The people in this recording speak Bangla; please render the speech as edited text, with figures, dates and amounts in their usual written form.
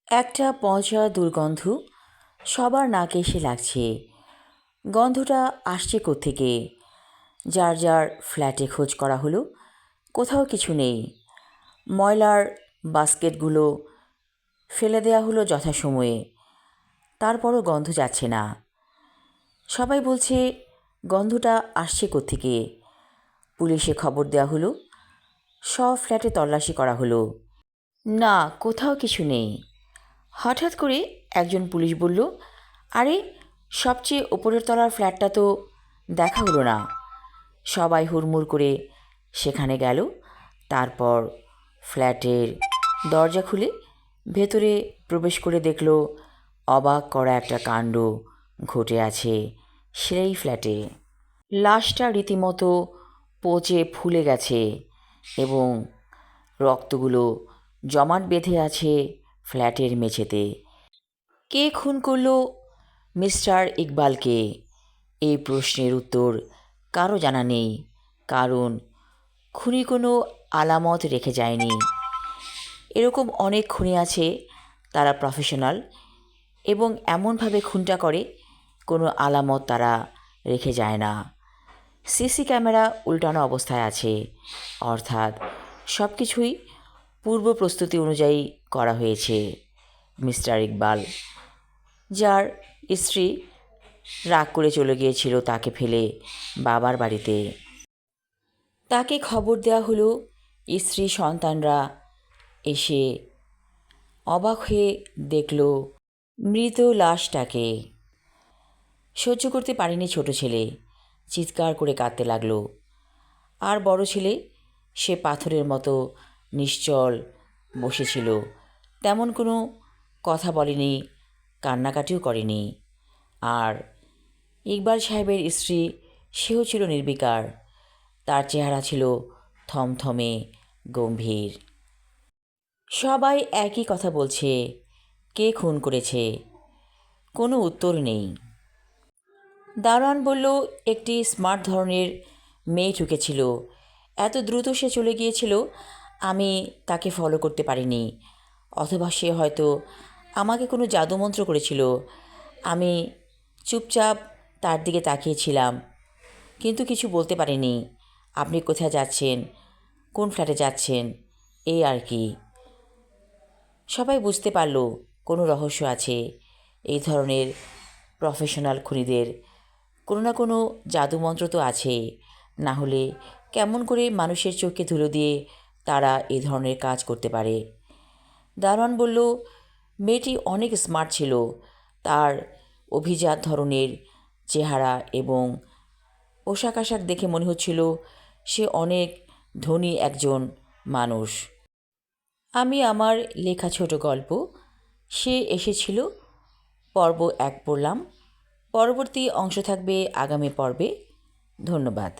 একটা পচা দুর্গন্ধ সবার নাকে এসে লাগছে। গন্ধটা আসছে কোত্থেকে? যার যার ফ্ল্যাটে খোঁজ করা হলো, কোথাও কিছু নেই। ময়লার বাস্কেটগুলো ফেলে দেওয়া হলো যথাসময়ে, তারপরও গন্ধ যাচ্ছে না। সবাই বলছে গন্ধটা আসছে কোত্থেকে। পুলিশে খবর দেওয়া হলো, সব ফ্ল্যাটে তল্লাশি করা হলো, না কোথাও কিছু নেই। হঠাৎ করে একজন পুলিশ বলল, আরে সবচেয়ে ওপরের তলার ফ্ল্যাটটা তো দেখা হলো না। সবাই হুড়মুড় করে সেখানে গেল। তারপর ফ্ল্যাটের দরজা খুলে ভেতরে প্রবেশ করে দেখল অবাক করা একটা কাণ্ড ঘটে আছে সেই ফ্ল্যাটে। লাশটা রীতিমতো পচে ফুলে গেছে এবং রক্তগুলো জমাট বেঁধে আছে ফ্ল্যাটের মেঝেতে। কে খুন করলো মিস্টার ইকবালকে? এই প্রশ্নের উত্তর কারো জানা নেই, কারণ খুনি কোনো আলামত রেখে যায়নি। এরকম অনেক খুনি আছে, তারা প্রফেশনাল এবং এমনভাবে খুনটা করে কোনো আলামত তারা রেখে যায় না। সিসি ক্যামেরা উল্টানো অবস্থায় আছে, অর্থাৎ সব কিছুই পূর্ব প্রস্তুতি অনুযায়ী করা হয়েছে। মিস্টার ইকবাল, যার স্ত্রী রাগ করে চলে গিয়েছিল তাকে ফেলে বাবার বাড়িতে, তাকে খবর দেওয়া হলো। স্ত্রী সন্তানরা এসে অবাক হয়ে দেখল মৃত লাশটাকে। সহ্য করতে পারেনি ছোট ছেলে, চিৎকার করে কাঁদতে লাগলো। আর বড় ছেলে, সে পাথরের মতো নিশ্চল বসেছিল, তেমন কোনো কথা বলেনি, কান্নাকাটিও করেনি। আর ইকবাল সাহেবের স্ত্রী, সেও ছিল নির্বিকার, তার চেহারা ছিল থমথমে গম্ভীর। সবাই একই কথা বলছে, কে খুন করেছে? কোনো উত্তর নেই। দারোয়ান বলল, একটি স্মার্ট ধরনের মেয়ে ঢুকেছিল, এত দ্রুত সে চলে গিয়েছিল আমি তাকে ফলো করতে পারিনি। অথবা সে হয়তো আমাকে কোনো জাদুমন্ত্র করেছিল। আমি চুপচাপ তার দিকে তাকিয়েছিলাম, কিন্তু কিছু বলতে পারিনি। আপনি কোথায় যাচ্ছেন, কোন ফ্ল্যাটে যাচ্ছেন, এই আর কি। সবাই বুঝতে পারল কোনো রহস্য আছে। এই ধরনের প্রফেশনাল খুনিদের কোনো না কোনো জাদুমন্ত্র তো আছে, না হলে কেমন করে মানুষের চোখে ধুলো দিয়ে তারা এই ধরনের কাজ করতে পারে। দারোয়ান বলল, মেয়েটি অনেক স্মার্ট ছিল, তার অভিজাত ধরনের চেহারা এবং পোশাক আশাক দেখে মনে হচ্ছিল সে অনেক ধনী একজন মানুষ। আমি আমার লেখা ছোট গল্প সে এসেছিল পর্ব 1 পড়লাম। পরবর্তী অংশ থাকবে আগামী পর্বে। ধন্যবাদ।